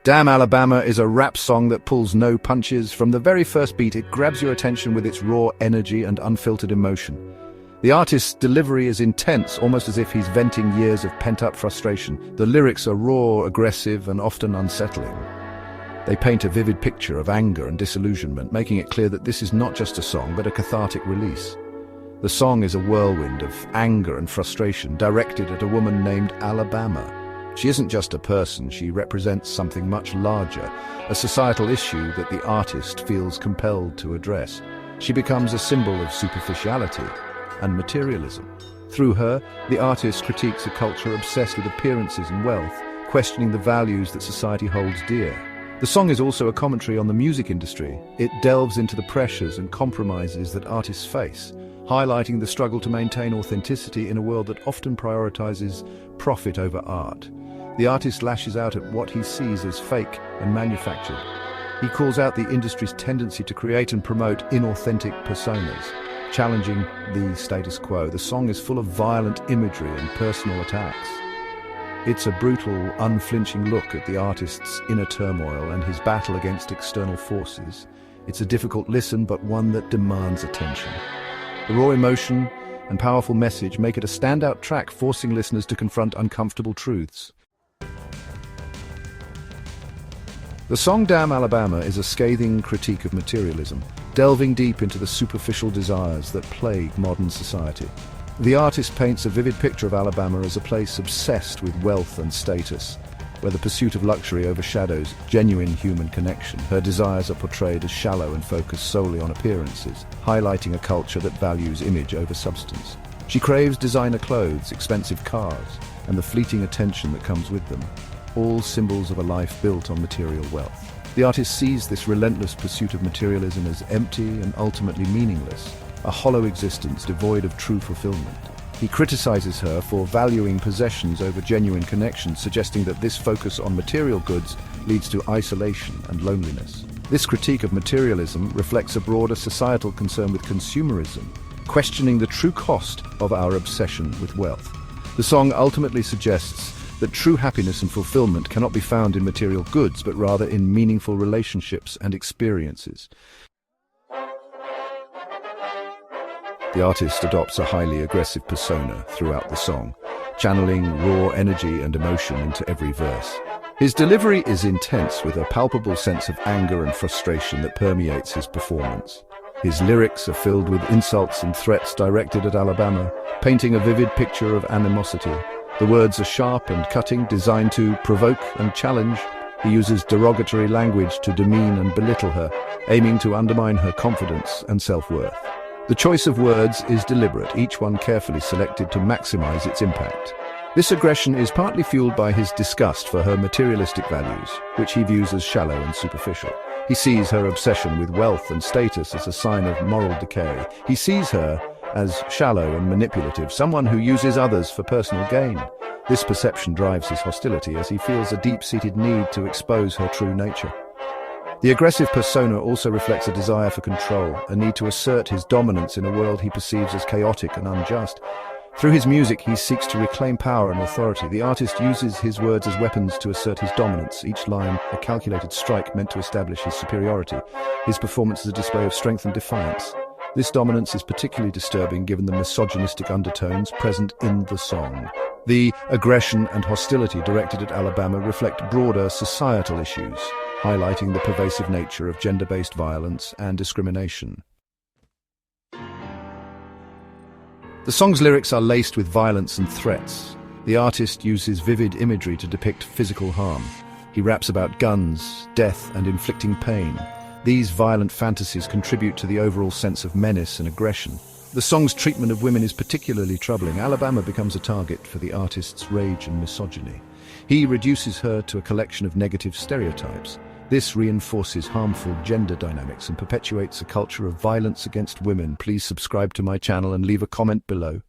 Damn Alabama is a rap song that pulls no punches. From the very first beat, it grabs your attention with its raw energy and unfiltered emotion. The artist's delivery is intense, almost as if he's venting years of pent-up frustration. The lyrics are raw, aggressive, and often unsettling. They paint a vivid picture of anger and disillusionment, making it clear that this is not just a song, but a cathartic release. The song is a whirlwind of anger and frustration, directed at a woman named Alabama. She isn't just a person, she represents something much larger, a societal issue that the artist feels compelled to address. She becomes a symbol of superficiality and materialism. Through her, the artist critiques a culture obsessed with appearances and wealth, questioning the values that society holds dear. The song is also a commentary on the music industry. It delves into the pressures and compromises that artists face, highlighting the struggle to maintain authenticity in a world that often prioritizes profit over art. The artist lashes out at what he sees as fake and manufactured. He calls out the industry's tendency to create and promote inauthentic personas, challenging the status quo. The song is full of violent imagery and personal attacks. It's a brutal, unflinching look at the artist's inner turmoil and his battle against external forces. It's a difficult listen, but one that demands attention. The raw emotion and powerful message make it a standout track, forcing listeners to confront uncomfortable truths. The song Damn Alabama is a scathing critique of materialism, delving deep into the superficial desires that plague modern society. The artist paints a vivid picture of Alabama as a place obsessed with wealth and status, where the pursuit of luxury overshadows genuine human connection. Her desires are portrayed as shallow and focused solely on appearances, highlighting a culture that values image over substance. She craves designer clothes, expensive cars, and the fleeting attention that comes with them, all symbols of a life built on material wealth. The artist sees this relentless pursuit of materialism as empty and ultimately meaningless, a hollow existence devoid of true fulfillment. He criticizes her for valuing possessions over genuine connections, suggesting that this focus on material goods leads to isolation and loneliness. This critique of materialism reflects a broader societal concern with consumerism, questioning the true cost of our obsession with wealth. The song ultimately suggests that true happiness and fulfillment cannot be found in material goods, but rather in meaningful relationships and experiences. The artist adopts a highly aggressive persona throughout the song, channeling raw energy and emotion into every verse. His delivery is intense, with a palpable sense of anger and frustration that permeates his performance. His lyrics are filled with insults and threats directed at Alabama, painting a vivid picture of animosity. The words are sharp and cutting, designed to provoke and challenge. He uses derogatory language to demean and belittle her, aiming to undermine her confidence and self-worth. The choice of words is deliberate, each one carefully selected to maximize its impact. This aggression is partly fueled by his disgust for her materialistic values, which he views as shallow and superficial. He sees her obsession with wealth and status as a sign of moral decay. He sees her as shallow and manipulative, someone who uses others for personal gain. This perception drives his hostility, as he feels a deep-seated need to expose her true nature. The aggressive persona also reflects a desire for control, a need to assert his dominance in a world he perceives as chaotic and unjust. Through his music, he seeks to reclaim power and authority. The artist uses his words as weapons to assert his dominance, each line a calculated strike meant to establish his superiority. His performance is a display of strength and defiance. This dominance is particularly disturbing given the misogynistic undertones present in the song. The aggression and hostility directed at Alabama reflect broader societal issues, highlighting the pervasive nature of gender-based violence and discrimination. The song's lyrics are laced with violence and threats. The artist uses vivid imagery to depict physical harm. He raps about guns, death, and inflicting pain. These violent fantasies contribute to the overall sense of menace and aggression. The song's treatment of women is particularly troubling. Alabama becomes a target for the artist's rage and misogyny. He reduces her to a collection of negative stereotypes. This reinforces harmful gender dynamics and perpetuates a culture of violence against women. Please subscribe to my channel and leave a comment below.